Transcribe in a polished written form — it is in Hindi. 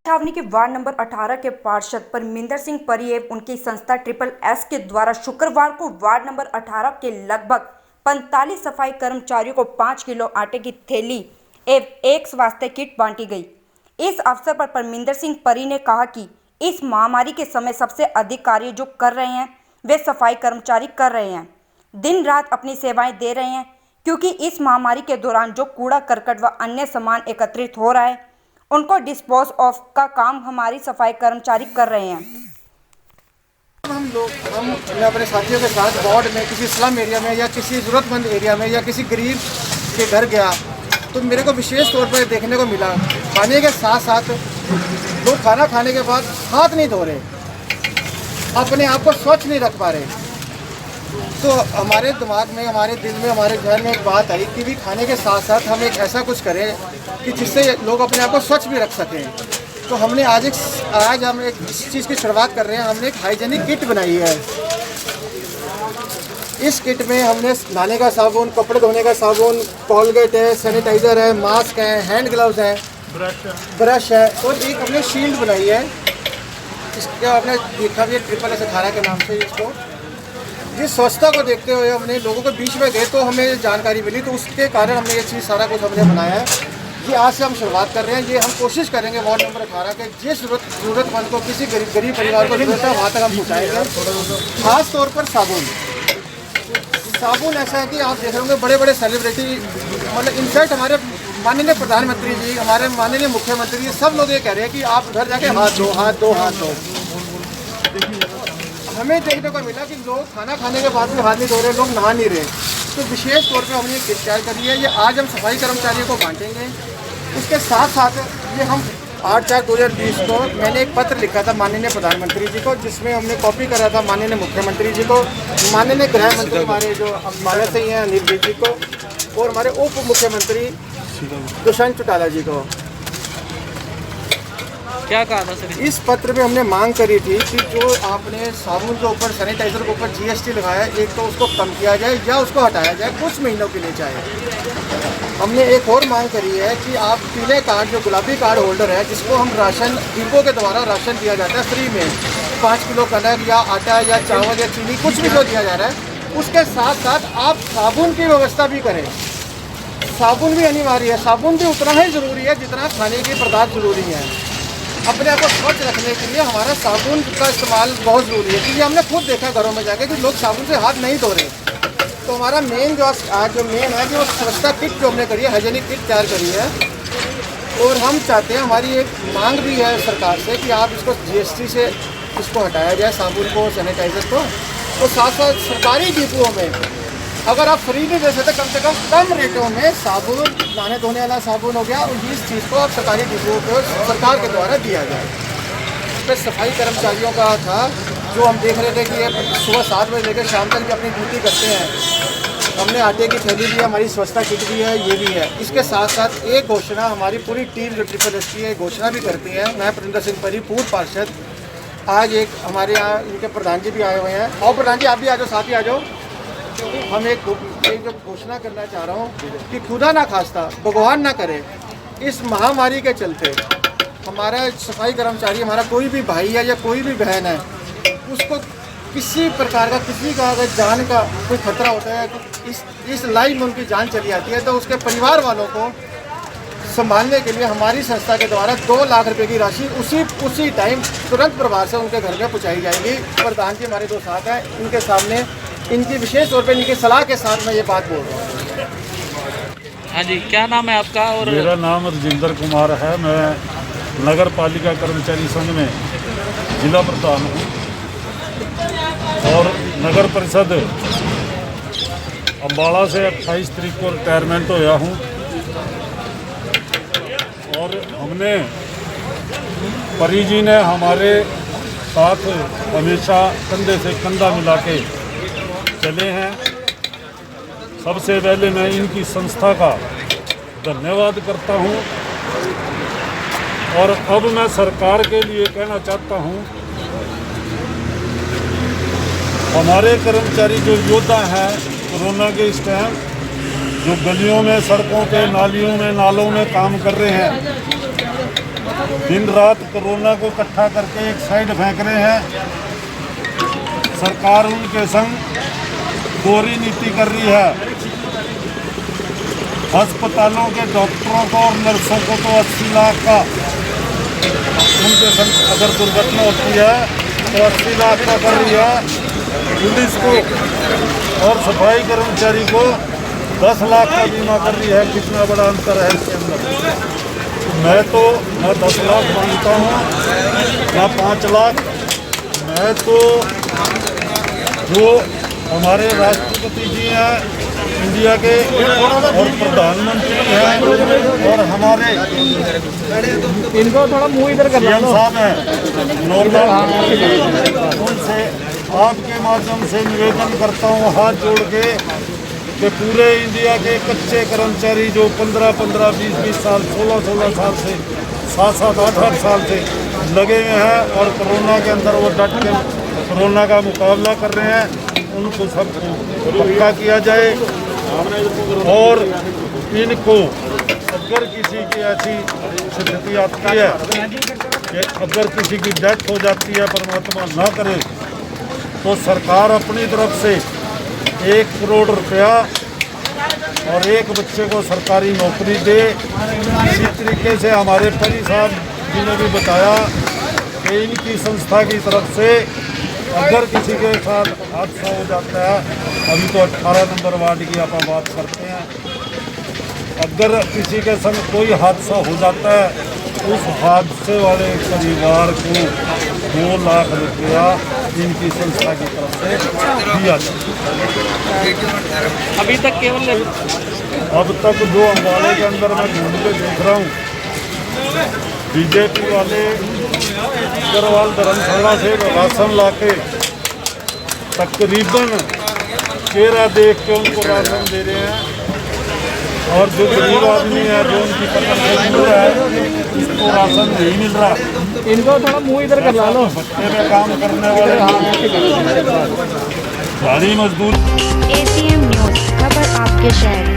छावनी के वार्ड नंबर 18 के पार्षद परमिंदर सिंह परी एवं उनकी संस्था ट्रिपल एस के द्वारा शुक्रवार को वार्ड नंबर 18 के लगभग 45 सफाई कर्मचारियों को 5 किलो आटे की थैली एवं एक स्वास्थ्य किट बांटी गई। इस अवसर पर परमिंदर सिंह परी ने कहा कि इस महामारी के समय सबसे अधिक कार्य जो कर रहे हैं वे सफाई कर्मचारी कर रहे हैं, दिन रात अपनी सेवाएं दे रहे हैं, क्योंकि इस महामारी के दौरान जो कूड़ा करकट व अन्य सामान एकत्रित हो रहा है उनको डिस्पोज ऑफ का काम हमारी सफाई कर्मचारी कर रहे हैं। हम अपने साथियों के साथ वार्ड में किसी स्लम एरिया में या किसी ज़रूरतमंद एरिया में या किसी गरीब के घर गया तो मेरे को विशेष तौर पर देखने को मिला, खाने के साथ साथ लोग खाना खाने के बाद हाथ नहीं धो रहे, अपने आप को स्वच्छ नहीं रख पा रहे। तो हमारे दिमाग में, हमारे दिल में, हमारे जहन में एक बात आई कि भी खाने के साथ साथ हम एक ऐसा कुछ करें कि जिससे लोग अपने आप को स्वच्छ भी रख सकें। तो हमने आज हम एक इस चीज़ की शुरुआत कर रहे हैं। हमने एक हाइजीनिक किट बनाई है। इस किट में हमने नहाने का साबुन, कपड़े धोने का साबुन, कोलगेट है, सैनिटाइज़र है, मास्क है, हैंड ग्लव्स है, ब्रश है और एक हमने शील्ड बनाई है। इसका आपने देखा भी है ट्रिपल एस 18 के नाम से। इसको जिस स्वच्छता को देखते हुए हमने लोगों के बीच में गए तो हमें जानकारी मिली, तो उसके कारण हमने ये चीज़ सारा कुछ हमने बनाया है। ये आज से हम शुरुआत कर रहे हैं। ये हम कोशिश करेंगे वार्ड नंबर 18 के जिस ज़रूरतमंद को, किसी गरीब परिवार को ज़रूरत है वहाँ तक हम पहुँचाएंगे। खास तौर पर साबुन ऐसा है कि आप देख रहे होंगे बड़े बड़े सेलिब्रिटी, मतलब इनफैक्ट हमारे माननीय प्रधानमंत्री जी, हमारे माननीय मुख्यमंत्री जी, सब लोग ये कह रहे हैं कि आप उधर जाके हाथ धो, हाथ धो, हाथ धो। हमें देखने को मिला कि लोग खाना खाने के बाद भी हाथ नहीं धो रहे, लोग नहा नहीं रहे। तो विशेष तौर पे हमने ये किट तैयार करी है। ये आज हम सफाई कर्मचारियों को बांटेंगे। उसके साथ साथ ये हम 8/4/2020 को मैंने एक पत्र लिखा था माननीय प्रधानमंत्री जी को, जिसमें हमने कॉपी करा था माननीय मुख्यमंत्री जी को, माननीय गृह मंत्री हमारे जो हमारे से ही हैं अनिल जी को, और हमारे उप मुख्यमंत्री दुष्यंत चौटाला जी को। क्या कहा था सर? इस पत्र में हमने मांग करी थी कि जो आपने साबुन के ऊपर, सैनिटाइजर के ऊपर GST लगाया, एक तो उसको कम किया जाए या उसको हटाया जाए कुछ महीनों के लिए चाहे। हमने एक और मांग करी है कि आप पीले कार्ड, जो गुलाबी कार्ड होल्डर है, जिसको हम राशन डिपो के द्वारा राशन दिया जाता है फ्री में, 5 किलो कनक या आटा या चावल या चीनी कुछ भी जो दिया जा रहा है, उसके साथ साथ आप साबुन की व्यवस्था भी करें। साबुन भी अनिवार्य है। साबुन भी उतना ही ज़रूरी है जितना खाने के पदार्थ ज़रूरी है। अपने आप को स्वच्छ रखने के लिए हमारा साबुन का इस्तेमाल बहुत ज़रूरी है, क्योंकि हमने खुद देखा घरों में जाके कि लोग साबुन से हाथ नहीं धो रहे। तो हमारा मेन जो आज जो मेन है कि वो स्वच्छता किट जो हमने करी है, हाइजीनिक किट तैयार करी है। और हम चाहते हैं, हमारी एक मांग भी है सरकार से कि आप इसको GST से इसको हटाया जाए, साबुन को, सैनिटाइज़र को। तो साथ साथ सरकारी डिपोओं में अगर आप फ्री नहीं दे सकते, कम से कम रेटों में साबुन, नहाने धोने वाला साबुन हो गया, और इस चीज़ को आप सरकारी डिपोओं को सरकार के द्वारा दिया जाए। इसमें सफाई कर्मचारियों का था जो हम देख रहे थे कि ये सुबह 7 बजे लेकर शाम तक भी अपनी ड्यूटी करते हैं। हमने आटे की थैली भी है, हमारी स्वच्छता किट भी है, ये भी है। इसके साथ साथ एक घोषणा हमारी पूरी टीम जो ट्रिपल एस की है घोषणा भी करती है। मैं परमिंदर सिंह परी, पूर्व पार्षद, आज एक हमारे यहाँ इनके प्रधान जी भी आए हुए हैं। और प्रधान जी आप भी आ जाओ, साथ ही आ जाओ। हम एक जो घोषणा करना चाह रहा हूँ कि खुदा ना खास्ता, भगवान ना करे, इस महामारी के चलते हमारा सफाई कर्मचारी, हमारा कोई भी भाई है या कोई भी बहन है, उसको किसी प्रकार का, किसी का अगर जान का कोई खतरा होता है, तो इस लाइन में उनकी जान चली जाती है, तो उसके परिवार वालों को संभालने के लिए हमारी संस्था के द्वारा 2 लाख रुपए की राशि उसी टाइम तुरंत प्रभाव से उनके घर में पहुँचाई जाएगी। प्रधान जी हमारे 2 साथ हैं, इनके सामने इनकी विशेष तौर पे इनकी सलाह के साथ मैं ये बात बोल रहा हूँ। हाँ जी, क्या नाम है आपका? और मेरा नाम राजेंद्र कुमार है। मैं नगर पालिका कर्मचारी संघ में जिला प्रधान हूँ और नगर परिषद अम्बाला से 28 तारीख को रिटायरमेंट होया हूँ। और हमने परी जी ने हमारे साथ हमेशा कंधे से कंधा मिला के चले हैं। सबसे पहले मैं इनकी संस्था का धन्यवाद करता हूं। और अब मैं सरकार के लिए कहना चाहता हूं, हमारे कर्मचारी जो योद्धा हैं कोरोना के इस टाइम, जो गलियों में, सड़कों पे, नालियों में, नालों में काम कर रहे हैं, दिन रात कोरोना को इकट्ठा करके एक साइड फेंक रहे हैं। सरकार उनके संग दोहरी नीति कर रही है। अस्पतालों के डॉक्टरों को और नर्सों को तो 80 लाख का, उनके संग अगर दुर्घटना होती है तो 80 लाख का कर रही है। पुलिस को और सफाई कर्मचारी को 10 लाख का बीमा कर रही है। कितना बड़ा अंतर है इसके अंदर। मैं तो न 10 लाख मांगता हूँ न 5 लाख। मैं तो जो हमारे राष्ट्रपति जी हैं इंडिया के और प्रधानमंत्री हैं और हमारे इनको थोड़ा मुंह इधर कर सीएम साहब हैं नॉर्मल, उनसे आपके माध्यम से निवेदन करता हूँ हाथ जोड़ के कि पूरे इंडिया के कच्चे कर्मचारी जो 15-15, 20-20 साल, 16-16 साल से 7-7, 8-8 साल से लगे हुए हैं और कोरोना के अंदर वो डट के कोरोना का मुकाबला कर रहे हैं, उनको सबको पक्का किया जाए। और इनको अगर किसी की ऐसी स्थिति आती है कि अगर किसी की डेथ हो जाती है, परमात्मा ना करे, तो सरकार अपनी तरफ से 1 करोड़ रुपया और एक बच्चे को सरकारी नौकरी दे। इसी तरीके से हमारे परी साहब जी ने भी बताया कि इनकी संस्था की तरफ से अगर किसी के साथ हादसा हो जाता है, अभी तो 18 नंबर वार्ड की आप बात करते हैं, अगर किसी के संग कोई हादसा हो जाता है, उस हादसे वाले परिवार को 2 लाख रुपया इनकी संस्था की तरफ से दिया जाए। अभी तक केवल अब तक जो अम्बाले के अंदर मैं ढूंढ के देख रहा हूँ, बीजेपी वाले अग्रवाल धर्मशाला से राशन लाके तकरीबन चेहरा देख के उनको राशन दे रहे हैं। और जो गरीब आदमी है, जो उनकी पकड़ से दूर है, उसको राशन नहीं मिल रहा। इनको थोड़ा मुंह इधर कर लो। भट्टे में काम करने वाले गाड़ी मजदूर। ACM न्यूज़, खबर आपके शहर।